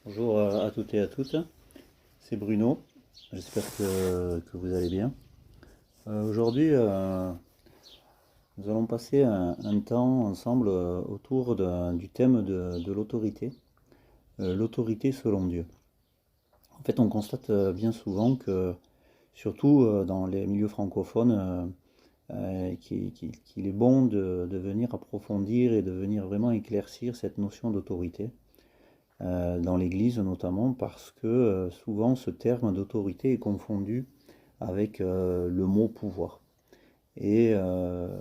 Bonjour à toutes et à toutes, c'est Bruno, j'espère que vous allez bien. Aujourd'hui, nous allons passer un temps ensemble autour du thème de l'autorité, l'autorité selon Dieu. En fait, on constate bien souvent que, surtout dans les milieux francophones, qu'il est bon de venir approfondir et de venir vraiment éclaircir cette notion d'autorité. Dans l'Église notamment parce que souvent ce terme d'autorité est confondu avec le mot pouvoir. Et, euh,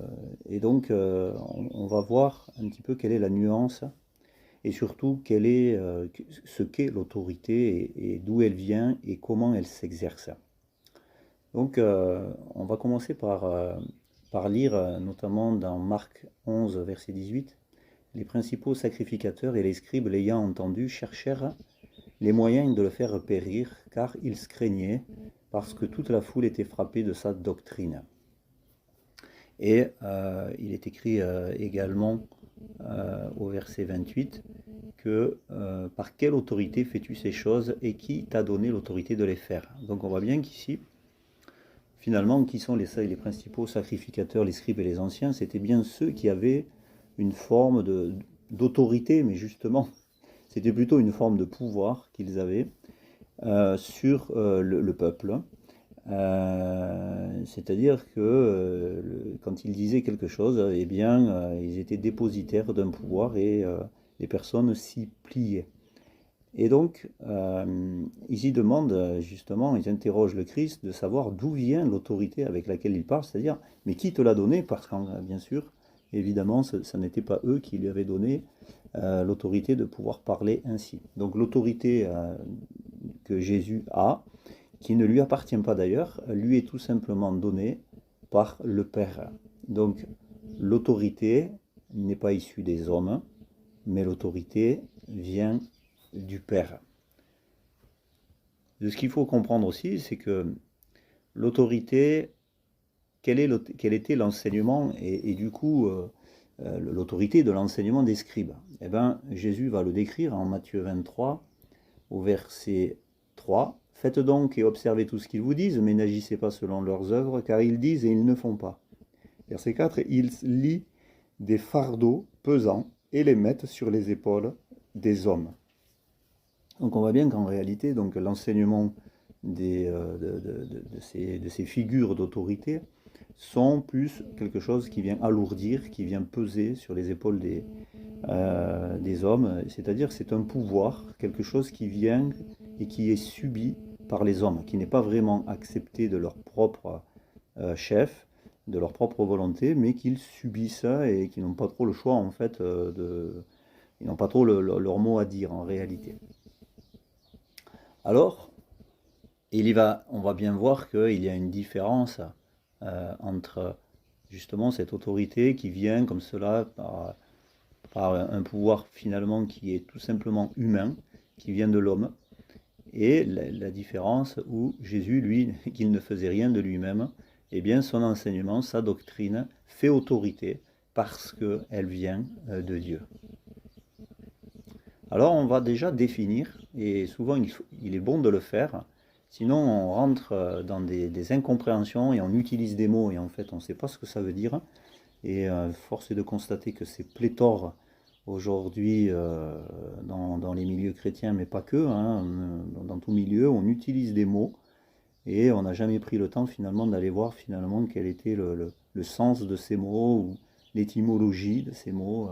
et donc on va voir un petit peu quelle est la nuance et surtout quel est ce qu'est l'autorité et d'où elle vient et comment elle s'exerce. Donc on va commencer par lire notamment dans Marc 11 verset 18. Les principaux sacrificateurs et les scribes l'ayant entendu cherchèrent les moyens de le faire périr, car ils se craignaient, parce que toute la foule était frappée de sa doctrine. Et il est écrit également au verset 28 que par quelle autorité fais-tu ces choses et qui t'a donné l'autorité de les faire. Donc on voit bien qu'ici, finalement, qui sont les principaux sacrificateurs, les scribes et les anciens, c'était bien ceux qui avaient une forme d'autorité, mais justement, c'était plutôt une forme de pouvoir qu'ils avaient sur le peuple. C'est-à-dire que quand ils disaient quelque chose, eh bien, ils étaient dépositaires d'un pouvoir et les personnes s'y pliaient. Et donc, ils y demandent justement, ils interrogent le Christ de savoir d'où vient l'autorité avec laquelle il parle, c'est-à-dire, mais qui te l'a donné? Parce que, bien sûr, évidemment, ça n'était pas eux qui lui avaient donné l'autorité de pouvoir parler ainsi. Donc, l'autorité que Jésus a, qui ne lui appartient pas d'ailleurs, lui est tout simplement donnée par le Père. Donc, l'autorité n'est pas issue des hommes, mais l'autorité vient du Père. Ce qu'il faut comprendre aussi, c'est que l'autorité, quel était l'enseignement et du coup l'autorité de l'enseignement des scribes. Eh bien, Jésus va le décrire en Matthieu 23 au verset 3. Faites donc et observez tout ce qu'ils vous disent, mais n'agissez pas selon leurs œuvres, car ils disent et ils ne font pas. Verset 4. Ils lient des fardeaux pesants et les mettent sur les épaules des hommes. Donc on voit bien qu'en réalité, donc l'enseignement de ces figures d'autorité sont plus quelque chose qui vient alourdir, qui vient peser sur les épaules des hommes. C'est-à-dire c'est un pouvoir, quelque chose qui vient et qui est subi par les hommes, qui n'est pas vraiment accepté de leur propre chef, de leur propre volonté, mais qu'ils subissent et qui n'ont pas trop le choix en fait ils n'ont pas trop leur mot à dire en réalité. Alors, on va bien voir qu'il y a une différence entre justement cette autorité qui vient comme cela par un pouvoir finalement qui est tout simplement humain, qui vient de l'homme, et la différence où Jésus, lui, qu'il ne faisait rien de lui-même, eh bien son enseignement, sa doctrine fait autorité parce qu'elle vient de Dieu. Alors on va déjà définir, et souvent il est bon de le faire, sinon on rentre dans des incompréhensions et on utilise des mots et en fait on ne sait pas ce que ça veut dire. Et force est de constater que c'est pléthore aujourd'hui dans les milieux chrétiens, mais pas que, hein, dans tout milieu, on utilise des mots et on n'a jamais pris le temps finalement d'aller voir finalement quel était le sens de ces mots ou l'étymologie de ces mots,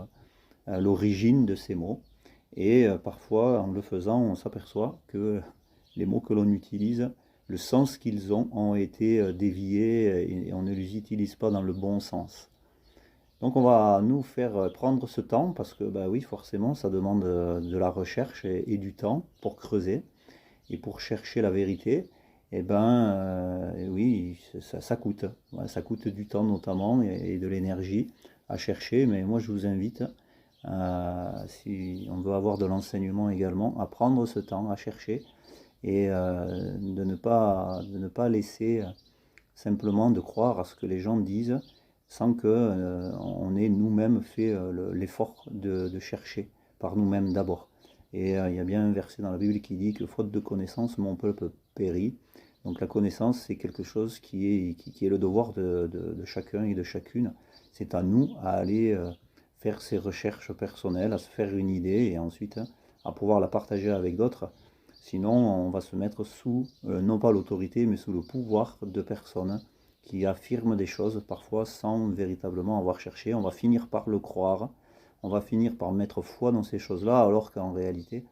l'origine de ces mots. Et parfois, en le faisant, on s'aperçoit que les mots que l'on utilise, le sens qu'ils ont été déviés et on ne les utilise pas dans le bon sens. Donc on va nous faire prendre ce temps parce que bah oui, forcément, ça demande de la recherche et du temps pour creuser et pour chercher la vérité. Et ben oui, ça coûte. Ouais, ça coûte du temps notamment et de l'énergie à chercher. Mais moi, je vous invite si on veut avoir de l'enseignement également, à prendre ce temps, à chercher et de ne pas laisser simplement de croire à ce que les gens disent sans qu'on ait nous-mêmes fait l'effort de chercher par nous-mêmes d'abord. Et il y a bien un verset dans la Bible qui dit que faute de connaissance, mon peuple périt. Donc la connaissance, c'est quelque chose qui est le devoir de chacun et de chacune. C'est à nous à aller faire ses recherches personnelles, à se faire une idée et ensuite à pouvoir la partager avec d'autres. Sinon, on va se mettre sous, non pas l'autorité, mais sous le pouvoir de personnes qui affirment des choses parfois sans véritablement avoir cherché. On va finir par le croire, on va finir par mettre foi dans ces choses-là, alors qu'en réalité,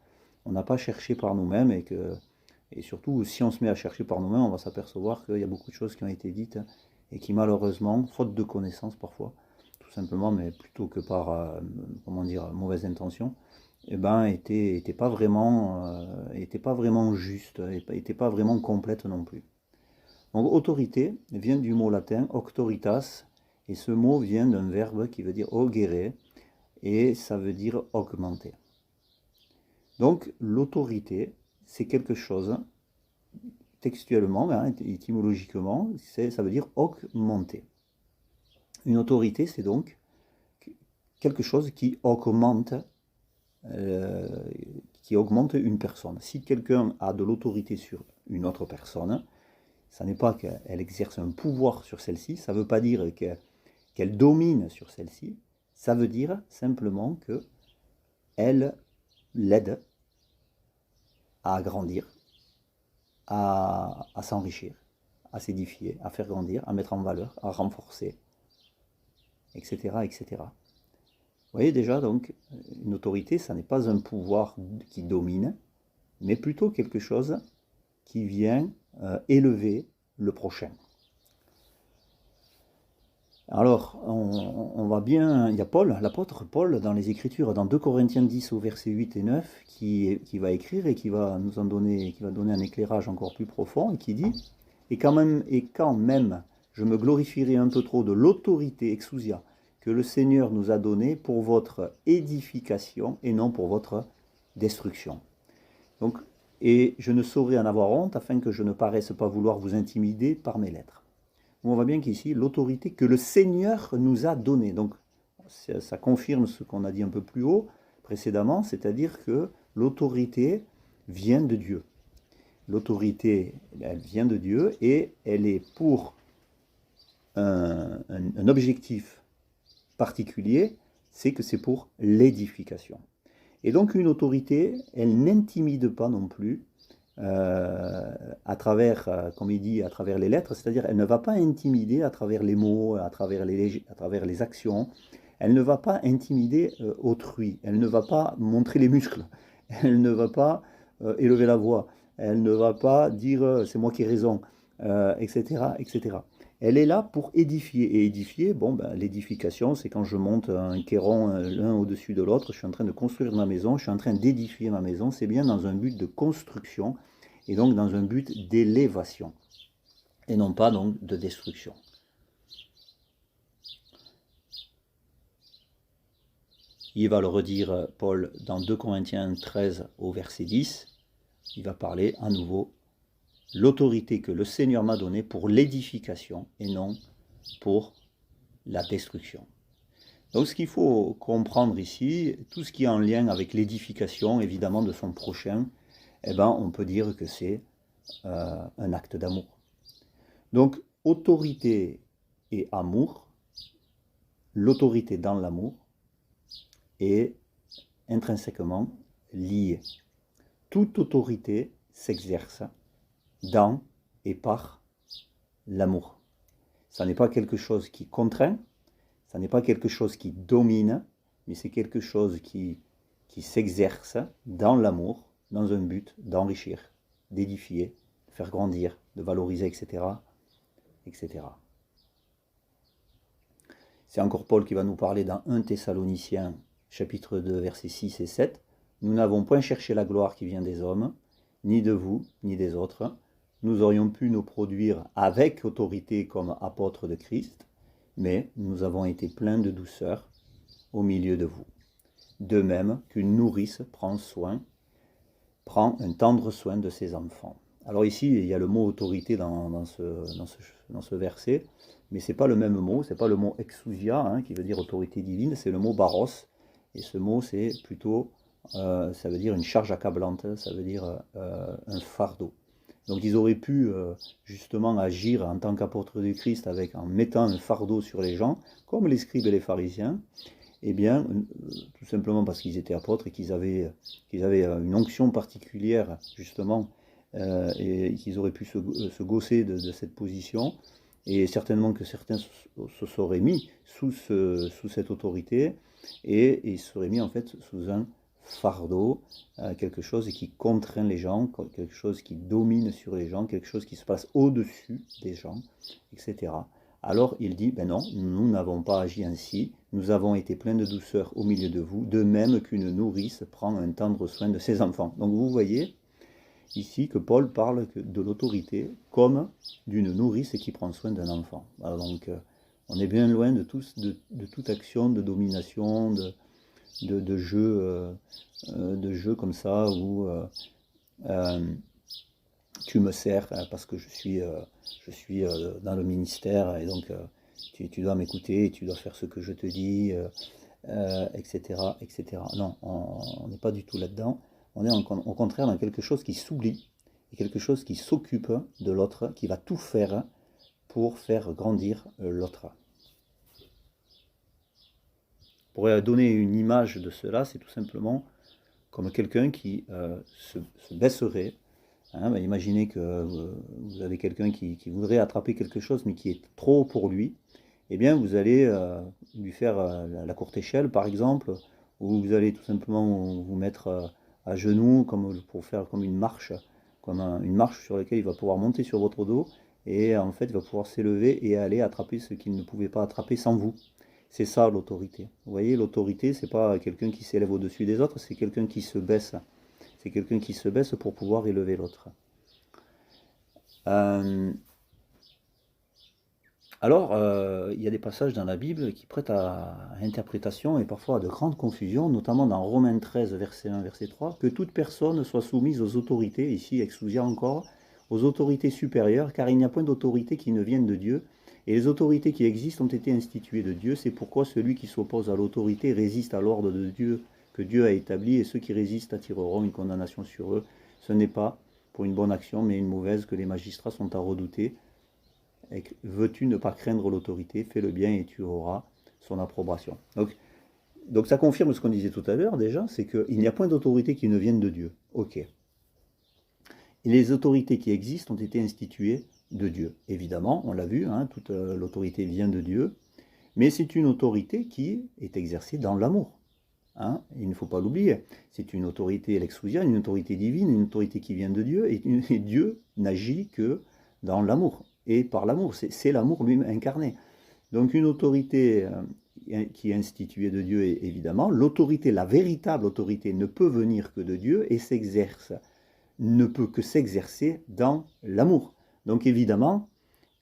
on n'a pas cherché par nous-mêmes et surtout, si on se met à chercher par nous-mêmes, on va s'apercevoir qu'il y a beaucoup de choses qui ont été dites et qui malheureusement, faute de connaissances parfois, tout simplement, mais plutôt que par, comment dire, mauvaise intention, eh ben, était pas vraiment juste, était pas vraiment complète non plus. Donc autorité vient du mot latin auctoritas, et ce mot vient d'un verbe qui veut dire augere, et ça veut dire augmenter. Donc l'autorité, c'est quelque chose, textuellement, étymologiquement, ça veut dire augmenter. Une autorité, c'est donc quelque chose qui augmente une personne. Si quelqu'un a de l'autorité sur une autre personne, ça n'est pas qu'elle exerce un pouvoir sur celle-ci, ça ne veut pas dire qu'elle domine sur celle-ci, ça veut dire simplement qu'elle l'aide à grandir, à s'enrichir, à s'édifier, à faire grandir, à mettre en valeur, à renforcer, etc. etc. Vous voyez déjà, donc, une autorité, ça n'est pas un pouvoir qui domine, mais plutôt quelque chose qui vient élever le prochain. Alors, on va bien, il y a Paul, l'apôtre Paul, dans les Écritures, dans 2 Corinthiens 10 au verset 8 et 9, qui va écrire et qui va donner un éclairage encore plus profond, et qui dit « Et quand même je me glorifierai un peu trop de l'autorité, exousia, que le Seigneur nous a donnée pour votre édification et non pour votre destruction. » Donc, et je ne saurais en avoir honte afin que je ne paraisse pas vouloir vous intimider par mes lettres. On voit bien qu'ici, l'autorité que le Seigneur nous a donnée. Donc, ça confirme ce qu'on a dit un peu plus haut, précédemment, c'est-à-dire que l'autorité vient de Dieu. L'autorité, elle vient de Dieu et elle est pour un objectif particulier, c'est que c'est pour l'édification. Et donc, une autorité, elle n'intimide pas non plus à travers, comme il dit, à travers les lettres, c'est-à-dire elle ne va pas intimider à travers les mots, à travers les actions, elle ne va pas intimider autrui, elle ne va pas montrer les muscles, elle ne va pas élever la voix, elle ne va pas dire c'est moi qui ai raison, etc., etc. Elle est là pour édifier. Et édifier, bon, ben, l'édification, c'est quand je monte un kéron l'un au-dessus de l'autre, je suis en train de construire ma maison, je suis en train d'édifier ma maison, c'est bien dans un but de construction, et donc dans un but d'élévation, et non pas donc de destruction. Il va le redire, Paul, dans 2 Corinthiens 13 au verset 10, il va parler à nouveau l'autorité que le Seigneur m'a donnée pour l'édification et non pour la destruction. Donc ce qu'il faut comprendre ici, tout ce qui est en lien avec l'édification, évidemment, de son prochain, eh ben, on peut dire que c'est un acte d'amour. Donc, autorité et amour, l'autorité dans l'amour est intrinsèquement liée. Toute autorité s'exerce dans et par l'amour. Ça n'est pas quelque chose qui contraint, ça n'est pas quelque chose qui domine, mais c'est quelque chose qui s'exerce dans l'amour, dans un but d'enrichir, d'édifier, de faire grandir, de valoriser, etc. etc. C'est encore Paul qui va nous parler dans 1 Thessaloniciens, chapitre 2, versets 6 et 7. Nous n'avons point cherché la gloire qui vient des hommes, ni de vous, ni des autres. Nous aurions pu nous produire avec autorité comme apôtres de Christ, mais nous avons été pleins de douceur au milieu de vous. De même qu'une nourrice prend un tendre soin de ses enfants. Alors ici, il y a le mot autorité dans ce verset, mais ce n'est pas le même mot, ce n'est pas le mot exousia, qui veut dire autorité divine, c'est le mot baros, et ce mot c'est plutôt ça veut dire une charge accablante, ça veut dire un fardeau. Donc ils auraient pu justement agir en tant qu'apôtres du Christ en mettant un fardeau sur les gens, comme les scribes et les pharisiens, eh bien, tout simplement parce qu'ils étaient apôtres et qu'ils avaient une onction particulière, justement, et qu'ils auraient pu se gausser de cette position. Et certainement que certains se seraient mis sous cette autorité et ils seraient mis en fait sous un fardeau, quelque chose qui contraint les gens, quelque chose qui domine sur les gens, quelque chose qui se passe au-dessus des gens, etc. Alors il dit, ben non, nous n'avons pas agi ainsi, nous avons été pleins de douceur au milieu de vous, de même qu'une nourrice prend un tendre soin de ses enfants. Donc vous voyez ici que Paul parle de l'autorité comme d'une nourrice qui prend soin d'un enfant. Alors donc on est bien loin de toute action de domination, de jeu comme ça où tu me sers parce que je suis dans le ministère et donc tu dois m'écouter, tu dois faire ce que je te dis, etc., etc. Non, on n'est pas du tout là-dedans. On est au contraire dans quelque chose qui s'oublie, et quelque chose qui s'occupe de l'autre, qui va tout faire pour faire grandir l'autre. Pour donner une image de cela, c'est tout simplement comme quelqu'un qui se baisserait. Hein, imaginez que vous avez quelqu'un qui voudrait attraper quelque chose mais qui est trop pour lui. Eh bien, vous allez lui faire la courte échelle, par exemple, ou vous allez tout simplement vous mettre à genoux pour faire comme une marche, une marche sur laquelle il va pouvoir monter sur votre dos, et en fait, il va pouvoir s'élever et aller attraper ce qu'il ne pouvait pas attraper sans vous. C'est ça l'autorité. Vous voyez, l'autorité, c'est pas quelqu'un qui s'élève au-dessus des autres, c'est quelqu'un qui se baisse. C'est quelqu'un qui se baisse pour pouvoir élever l'autre. Alors, il y a des passages dans la Bible qui prêtent à interprétation et parfois à de grandes confusions, notamment dans Romains 13, verset 1, verset 3, que toute personne soit soumise aux autorités, ici exclusia encore, aux autorités supérieures, car il n'y a point d'autorité qui ne vienne de Dieu, et les autorités qui existent ont été instituées de Dieu, c'est pourquoi celui qui s'oppose à l'autorité résiste à l'ordre de Dieu que Dieu a établi, et ceux qui résistent attireront une condamnation sur eux. Ce n'est pas pour une bonne action, mais une mauvaise que les magistrats sont à redouter. Veux-tu ne pas craindre l'autorité, fais le bien et tu auras son approbation. Donc ça confirme ce qu'on disait tout à l'heure déjà, c'est qu'il n'y a point d'autorité qui ne vienne de Dieu. Ok. Et les autorités qui existent ont été instituées de Dieu. Évidemment, on l'a vu, hein, toute l'autorité vient de Dieu, mais c'est une autorité qui est exercée dans l'amour. Hein, il ne faut pas l'oublier. C'est une autorité l'exousia, une autorité divine, une autorité qui vient de Dieu, et Dieu n'agit que dans l'amour. Et par l'amour, c'est l'amour lui-même incarné. Donc une autorité qui est instituée de Dieu, évidemment, l'autorité, la véritable autorité ne peut venir que de Dieu et ne peut que s'exercer dans l'amour. Donc évidemment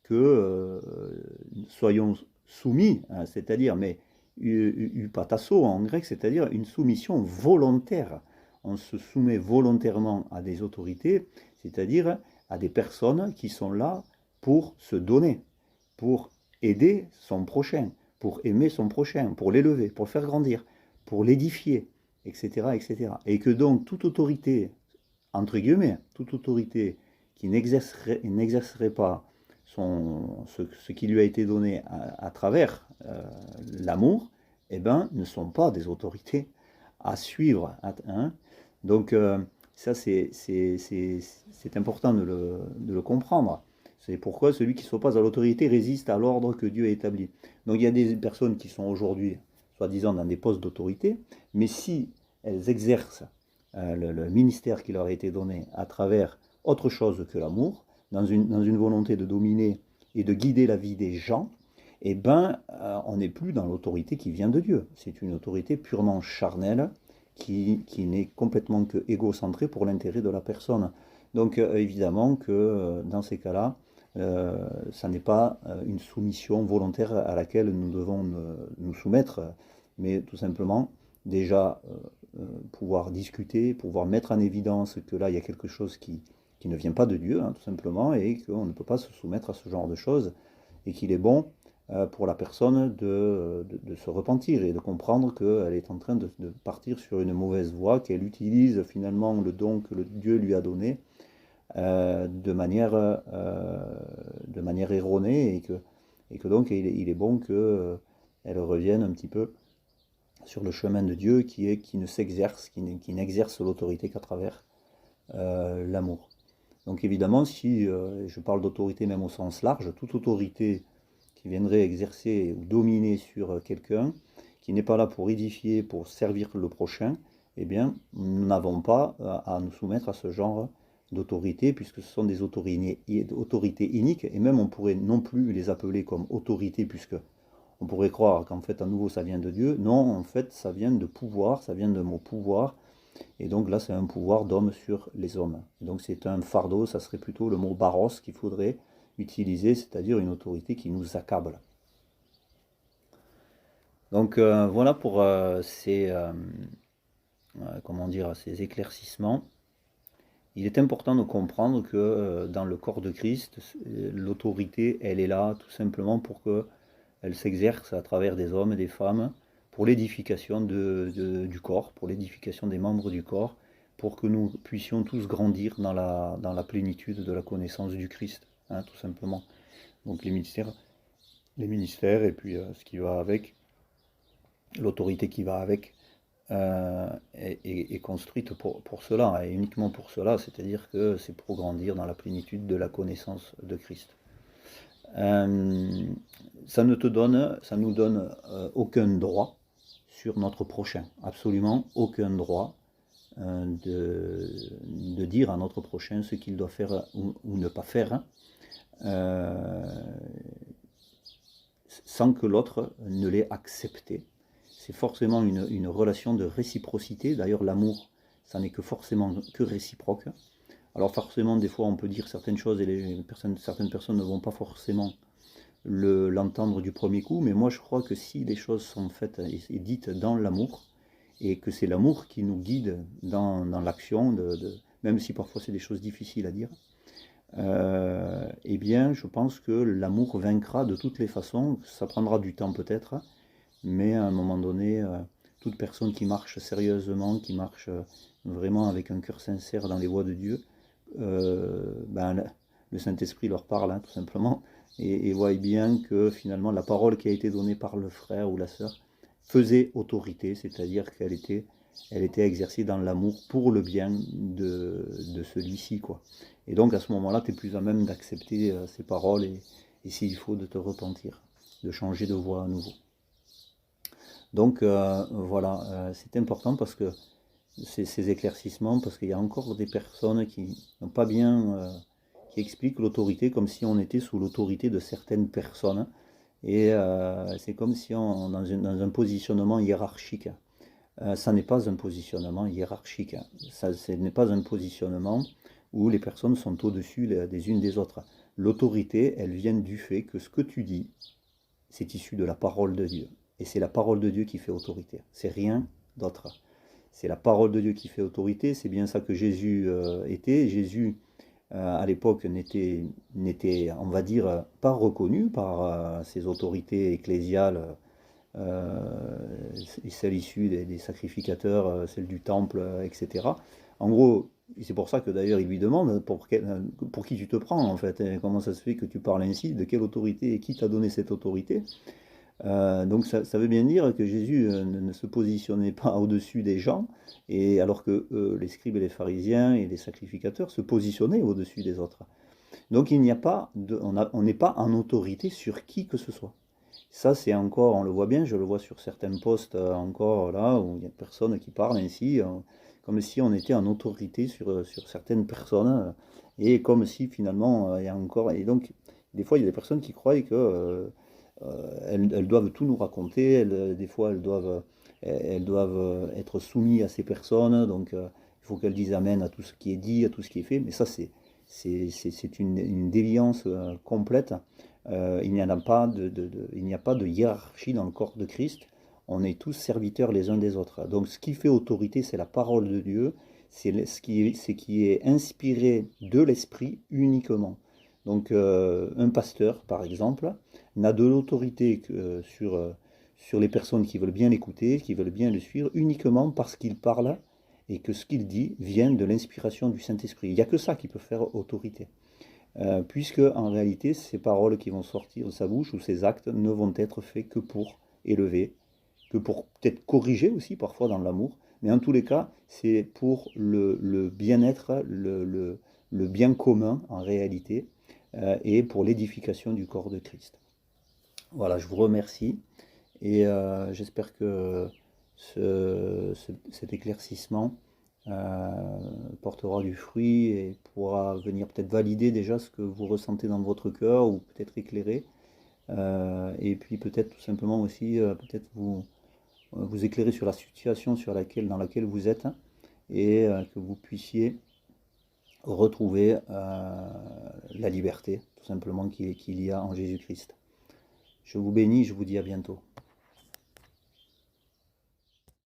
que soyons soumis, hein, c'est-à-dire, mais upatasso en grec, c'est-à-dire une soumission volontaire. On se soumet volontairement à des autorités, c'est-à-dire à des personnes qui sont là pour se donner, pour aider son prochain, pour aimer son prochain, pour l'élever, pour le faire grandir, pour l'édifier, etc., etc. Et que donc toute autorité, entre guillemets, toute autorité qui n'exercerait pas ce qui lui a été donné à travers l'amour, eh ben, ne sont pas des autorités à suivre. Hein. Donc ça, c'est important de le comprendre. C'est pourquoi celui qui s'oppose à l'autorité résiste à l'ordre que Dieu a établi. Donc il y a des personnes qui sont aujourd'hui, soi-disant, dans des postes d'autorité, mais si elles exercent le ministère qui leur a été donné à travers autre chose que l'amour, dans une volonté de dominer et de guider la vie des gens, eh ben, on n'est plus dans l'autorité qui vient de Dieu. C'est une autorité purement charnelle qui n'est complètement que égocentrée pour l'intérêt de la personne. Donc évidemment que dans ces cas-là, ça n'est pas une soumission volontaire à laquelle nous devons nous soumettre, mais tout simplement déjà pouvoir discuter, pouvoir mettre en évidence que là il y a quelque chose qui ne vient pas de Dieu, hein, tout simplement, et qu'on ne peut pas se soumettre à ce genre de choses, et qu'il est bon pour la personne de se repentir et de comprendre qu'elle est en train de partir sur une mauvaise voie, qu'elle utilise finalement le don que le Dieu lui a donné de manière erronée et que donc il est bon qu'elle revienne un petit peu sur le chemin de Dieu qui ne s'exerce, qui n'exerce l'autorité qu'à travers l'amour. Donc évidemment, si je parle d'autorité même au sens large, toute autorité qui viendrait exercer ou dominer sur quelqu'un, qui n'est pas là pour édifier, pour servir le prochain, eh bien, nous n'avons pas à nous soumettre à ce genre d'autorité, puisque ce sont des autorités iniques, et même on pourrait non plus les appeler comme autorité, puisque on pourrait croire qu'en fait, à nouveau, ça vient de Dieu. Non, en fait, ça vient de pouvoir, ça vient de mot pouvoir, et donc là, c'est un pouvoir d'homme sur les hommes. Et donc c'est un fardeau, ça serait plutôt le mot baros qu'il faudrait utiliser, c'est-à-dire une autorité qui nous accable. Donc voilà pour comment dire, ces éclaircissements. Il est important de comprendre que dans le corps de Christ, l'autorité, elle est là tout simplement pour qu'elle s'exerce à travers des hommes et des femmes, pour l'édification du corps, pour l'édification des membres du corps, pour que nous puissions tous grandir dans la plénitude de la connaissance du Christ, hein, tout simplement. Donc les ministères et puis ce qui va avec, l'autorité qui va avec, est construite pour cela, et uniquement pour cela, c'est-à-dire que c'est pour grandir dans la plénitude de la connaissance de Christ. Ça nous donne aucun droit sur notre prochain, absolument aucun droit de dire à notre prochain ce qu'il doit faire ou ne pas faire, sans que l'autre ne l'ait accepté. C'est forcément une relation de réciprocité. D'ailleurs, l'amour, ça n'est que forcément que réciproque. Alors forcément, des fois, on peut dire certaines choses et certaines personnes ne vont pas forcément l'entendre du premier coup, mais moi je crois que si les choses sont faites et dites dans l'amour, et que c'est l'amour qui nous guide dans l'action, même si parfois c'est des choses difficiles à dire, eh bien je pense que l'amour vaincra de toutes les façons. Ça prendra du temps peut-être, mais à un moment donné, toute personne qui marche sérieusement, qui marche vraiment avec un cœur sincère dans les voies de Dieu, le Saint-Esprit leur parle, hein, tout simplement, et voit bien que finalement la parole qui a été donnée par le frère ou la sœur faisait autorité, c'est-à-dire qu'elle était exercée dans l'amour pour le bien de celui-ci, quoi. Et donc à ce moment-là, tu es plus à même d'accepter ces paroles et s'il faut de te repentir, de changer de voie à nouveau. Donc voilà, c'est important parce que ces éclaircissements, parce qu'il y a encore des personnes qui n'ont pas bien, qui expliquent l'autorité comme si on était sous l'autorité de certaines personnes, et c'est comme si dans un positionnement hiérarchique. Ça n'est pas un positionnement hiérarchique, ce n'est pas un positionnement où les personnes sont au-dessus des unes des autres. L'autorité, elle vient du fait que ce que tu dis, c'est issu de la parole de Dieu. Et c'est la parole de Dieu qui fait autorité. C'est rien d'autre. C'est la parole de Dieu qui fait autorité. C'est bien ça que Jésus était. Jésus, à l'époque, n'était, on va dire, pas reconnu par ses autorités ecclésiales, celles issues des sacrificateurs, celles du temple, etc. En gros, c'est pour ça que d'ailleurs il lui demande pour qui tu te prends en fait, hein, comment ça se fait que tu parles ainsi, de quelle autorité et qui t'a donné cette autorité. Donc ça veut bien dire que Jésus ne se positionnait pas au-dessus des gens, et alors que les scribes et les pharisiens et les sacrificateurs se positionnaient au-dessus des autres. Donc il n'y a pas on n'est pas en autorité sur qui que ce soit. Ça c'est encore, on le voit bien, je le vois sur certains posts encore là, où il y a personnes qui parlent ainsi, comme si on était en autorité sur certaines personnes, et comme si finalement il y a encore... Et donc des fois il y a des personnes qui croient que... elles doivent tout nous raconter, des fois elles doivent être soumises à ces personnes, donc il faut qu'elles disent amen à tout ce qui est dit, à tout ce qui est fait, mais ça c'est une déviance complète. Il n'y a pas de hiérarchie dans le corps de Christ, on est tous serviteurs les uns des autres. Donc ce qui fait autorité, c'est la parole de Dieu, c'est ce qui est inspiré de l'Esprit uniquement. Donc un pasteur, par exemple, n'a de l'autorité sur les personnes qui veulent bien l'écouter, qui veulent bien le suivre, uniquement parce qu'il parle et que ce qu'il dit vient de l'inspiration du Saint-Esprit. Il n'y a que ça qui peut faire autorité. Puisque en réalité, ces paroles qui vont sortir de sa bouche ou ces actes ne vont être faits que pour élever, que pour peut-être corriger aussi parfois dans l'amour, mais en tous les cas, c'est pour le bien-être, le bien commun en réalité, et pour l'édification du corps de Christ. Voilà, je vous remercie et j'espère que cet éclaircissement portera du fruit et pourra venir peut-être valider déjà ce que vous ressentez dans votre cœur ou peut-être éclairer. Et puis peut-être tout simplement aussi peut-être vous éclairer sur la situation dans laquelle vous êtes, hein, et que vous puissiez retrouver la liberté tout simplement qu'il y a en Jésus-Christ. Je vous bénis, je vous dis à bientôt.